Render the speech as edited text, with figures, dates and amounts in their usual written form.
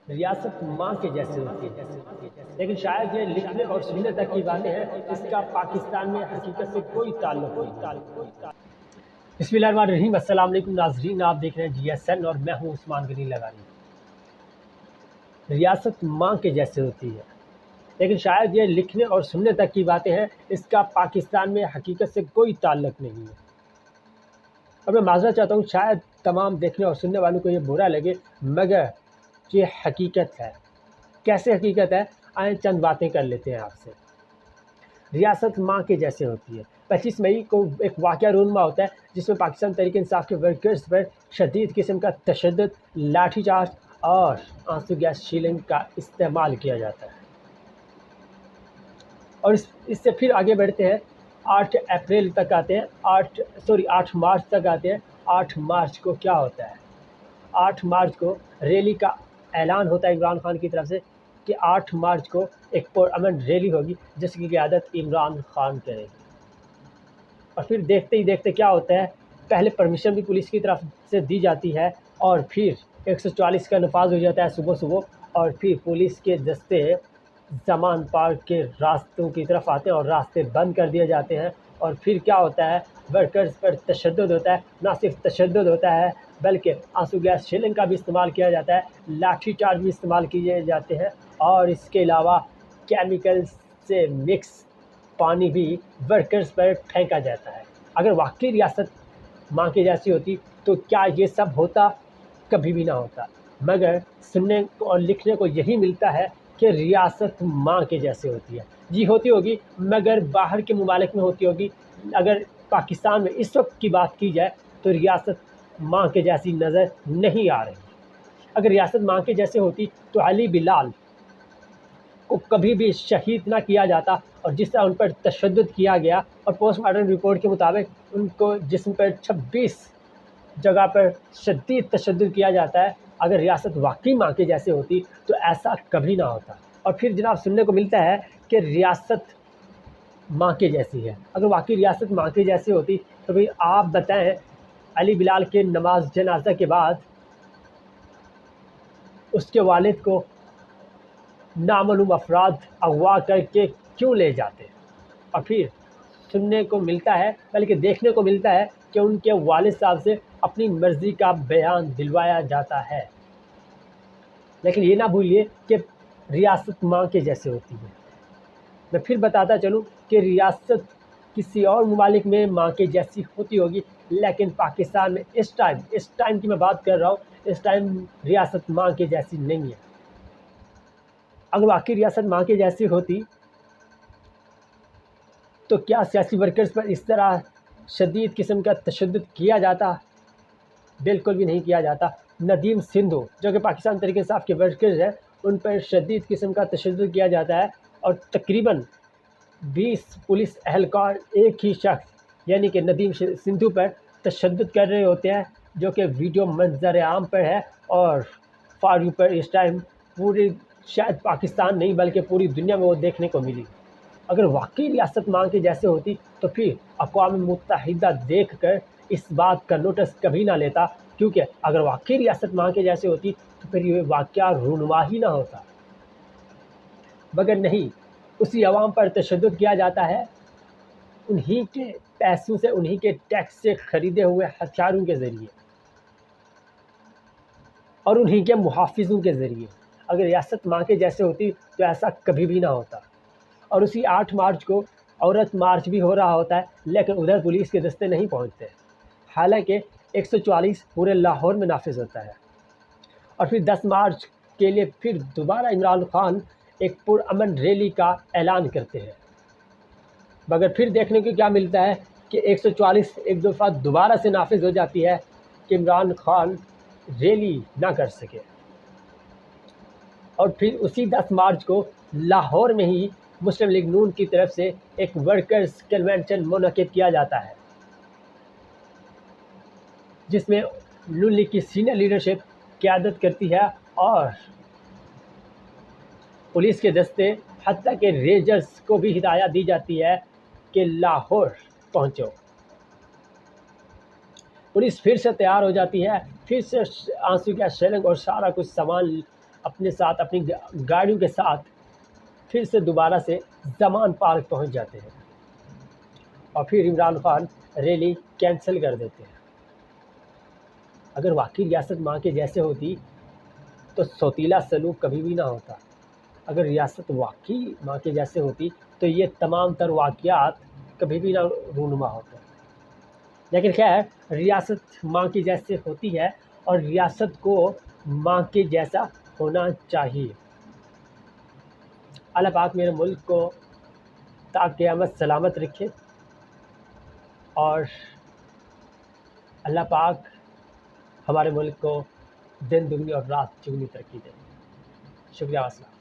ریاست ماں کے جیسے ہوتی ہے، لیکن شاید یہ لکھنے اور سننے تک کی باتیں ہیں، اس کا پاکستان میں حقیقت سے کوئی تعلق نہیں۔ بسم اللہ الرحمن الرحیم، السلام علیکم ناظرین، آپ دیکھ رہے ہیں جی ایس این اور میں ہوں عثمان غنی لگانی۔ ریاست ماں کے جیسے ہوتی ہے، لیکن شاید یہ لکھنے اور سننے تک کی باتیں ہیں، اس کا پاکستان میں حقیقت سے کوئی تعلق نہیں ہے۔ اور میں معذرت چاہتا ہوں، شاید تمام دیکھنے اور سننے والوں کو یہ برا لگے، مگر یہ حقیقت ہے۔ کیسے حقیقت ہے؟ آئیں چند باتیں کر لیتے ہیں آپ سے۔ ریاست ماں کے جیسے ہوتی ہے۔ 25 مئی کو ایک واقعہ رونما ہوتا ہے جس میں پاکستان تحریک انصاف کے ورکرز پر شدید قسم کا تشدد، لاٹھی چارج اور آنسو گیس شیلنگ کا استعمال کیا جاتا ہے۔ اور اس سے پھر آگے بڑھتے ہیں، 8 اپریل تک آتے ہیں، 8 مارچ تک آتے ہیں۔ 8 مارچ کو کیا ہوتا ہے؟ 8 مارچ کو ریلی کا اعلان ہوتا ہے عمران خان کی طرف سے کہ 8 مارچ کو ایک پرامن ریلی ہوگی جس کی قیادت عمران خان کرے گی۔ اور پھر دیکھتے ہی دیکھتے کیا ہوتا ہے، پہلے پرمیشن بھی پولیس کی طرف سے دی جاتی ہے اور پھر 144 کا نفاذ ہو جاتا ہے صبح، اور پھر پولیس کے دستے زمان پارک کے راستوں کی طرف آتے ہیں اور راستے بند کر دیے جاتے ہیں۔ اور پھر کیا ہوتا ہے، ورکرز پر تشدد ہوتا ہے، نہ صرف تشدد ہوتا ہے بلکہ آنسو گیس شیلنگ کا بھی استعمال کیا جاتا ہے، لاٹھی چارج بھی استعمال کیے جاتے ہیں، اور اس کے علاوہ کیمیکل سے مکس پانی بھی ورکرز پر پھینکا جاتا ہے۔ اگر واقعی ریاست ماں کی جیسی ہوتی تو کیا یہ سب ہوتا؟ کبھی بھی نہ ہوتا، مگر سننے کو اور لکھنے کو یہی ملتا ہے کہ ریاست ماں کے جیسے ہوتی ہے۔ جی ہوتی ہوگی، مگر باہر کے ممالک میں ہوتی ہوگی۔ اگر پاکستان میں اس وقت کی بات کی جائے تو ریاست ماں کے جیسی نظر نہیں آ رہی۔ اگر ریاست ماں کے جیسے ہوتی تو علی بلال کو کبھی بھی شہید نہ کیا جاتا، اور جس طرح ان پر تشدد کیا گیا، اور پوسٹ مارٹم رپورٹ کے مطابق ان کو جسم پر 26 جگہ پر شدید تشدد کیا جاتا ہے۔ اگر ریاست واقعی ماں کے جیسے ہوتی تو ایسا کبھی نہ ہوتا۔ اور پھر جناب سننے کو ملتا ہے کہ ریاست ماں کے جیسی ہے۔ اگر واقعی ریاست ماں کے جیسی ہوتی تو بھئی آپ بتائیں، علی بلال کے نماز جنازہ کے بعد اس کے والد کو نامعلوم افراد اغوا کر کے کیوں لے جاتے؟ اور پھر سننے کو ملتا ہے، بلکہ دیکھنے کو ملتا ہے کہ ان کے والد صاحب سے اپنی مرضی کا بیان دلوایا جاتا ہے۔ لیکن یہ نہ بھولیے کہ ریاست ماں کے جیسے ہوتی ہے۔ میں پھر بتاتا چلوں کہ ریاست کسی اور ممالک میں ماں کے جیسی ہوتی ہوگی، لیکن پاکستان میں اس ٹائم کی میں بات کر رہا ہوں، اس ٹائم ریاست ماں کے جیسی نہیں ہے۔ اگر واقعی ریاست ماں کے جیسی ہوتی تو کیا سیاسی ورکرز پر اس طرح شدید قسم کا تشدد کیا جاتا؟ بالکل بھی نہیں کیا جاتا۔ ندیم سندھو جو کہ پاکستان تحریک انصاف کے ورکرز ہیں، ان پر شدید قسم کا تشدد کیا جاتا ہے، اور تقریباً 20 پولیس اہلکار ایک ہی شخص یعنی کہ ندیم سندھو پر تشدد کر رہے ہوتے ہیں، جو کہ ویڈیو منظر عام پر ہے اور فار یو پر اس ٹائم پوری شاید پاکستان نہیں بلکہ پوری دنیا میں وہ دیکھنے کو ملی۔ اگر واقعی ریاست ماں کے جیسے ہوتی تو پھر اقوام متحدہ دیکھ کر اس بات کا نوٹس کبھی نہ لیتا، کیونکہ اگر واقعی ریاست ماں کے جیسے ہوتی تو پھر یہ واقعہ رونما ہی نہ ہوتا۔ مگر نہیں، اسی عوام پر تشدد کیا جاتا ہے، انہی کے پیسوں سے، انہی کے ٹیکس سے خریدے ہوئے ہتھیاروں کے ذریعے اور انہی کے محافظوں کے ذریعے۔ اگر ریاست ماں کے جیسے ہوتی تو ایسا کبھی بھی نہ ہوتا۔ اور اسی 8 مارچ کو عورت مارچ بھی ہو رہا ہوتا ہے، لیکن ادھر پولیس کے دستے نہیں پہنچتے، حالانکہ 144 پورے لاہور میں نافذ ہوتا ہے۔ اور پھر 10 مارچ کے لیے پھر دوبارہ عمران خان ایک پرامن ریلی کا اعلان کرتے ہیں، مگر پھر دیکھنے کو کیا ملتا ہے کہ 144 ایک دفعہ دوبارہ سے نافذ ہو جاتی ہے کہ عمران خان ریلی نہ کر سکے۔ اور پھر اسی 10 مارچ کو لاہور میں ہی مسلم لیگ نون کی طرف سے ایک ورکرز کنونشن منعقد کیا جاتا ہے، جس میں نون لیگ کی سینئر لیڈرشپ قیادت کرتی ہے، اور پولیس کے دستے حتیٰ کہ رینجرز کو بھی ہدایت دی جاتی ہے کہ لاہور پہنچو۔ پولیس پھر سے تیار ہو جاتی ہے، پھر سے آنسو گیس شیلنگ اور سارا کچھ سامان اپنے ساتھ اپنی گاڑیوں کے ساتھ پھر سے دوبارہ سے زمان پارک پہنچ جاتے ہیں اور پھر عمران خان ریلی کینسل کر دیتے ہیں۔ اگر واقعی ریاست ماں کے جیسے ہوتی تو سوتیلا سلوک کبھی بھی نہ ہوتا۔ اگر ریاست واقعی ماں کے جیسے ہوتی تو یہ تمام تر واقعات کبھی بھی نہ رونما ہوتے۔ لیکن خیر، ریاست ماں کی جیسے ہوتی ہے اور ریاست کو ماں کے جیسا ہونا چاہیے۔ اللہ پاک میرے ملک کو تا قیامت سلامت رکھے اور اللہ پاک ہمارے ملک کو دن دگنی اور رات چگنی ترقی دے۔ شکریہ، السلام۔